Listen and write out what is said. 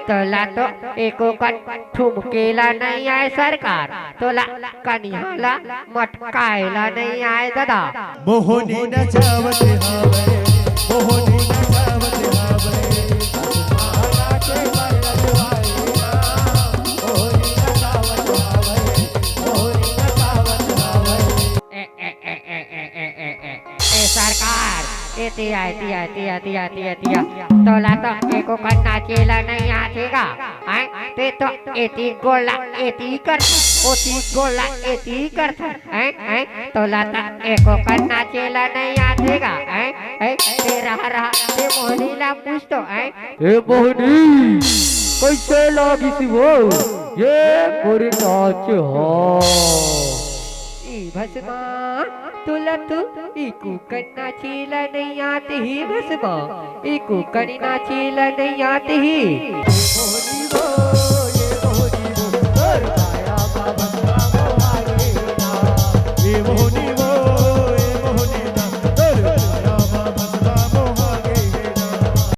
तुला तो एको कण ठुमकेला नाही आहे सरकार, तुला कन्याला मटकायला नाही आहे दादा। मोहनी नचावते हवे, मोहनी नचावते हवे, महाराचे बरदवाई मोहनी नचावते हवे, मोहनी नचावते हवे। ए सरकार तिया तोला तो एको कण नाचेला नहीं आते का? ते तो एती गोला एती कर ओती गोला एती कर तोला तो एको कण नाचेला नहीं आते का? ते रहा ते मोहनीला पूछतो ए मोहनी कैसे लागिसी वो ये मोरी नाच हो। भस्मा तुला तू इकू कन्ना चीला नहीं आती ही भस्मा, इकू कन्ना चीला नहीं आती ही।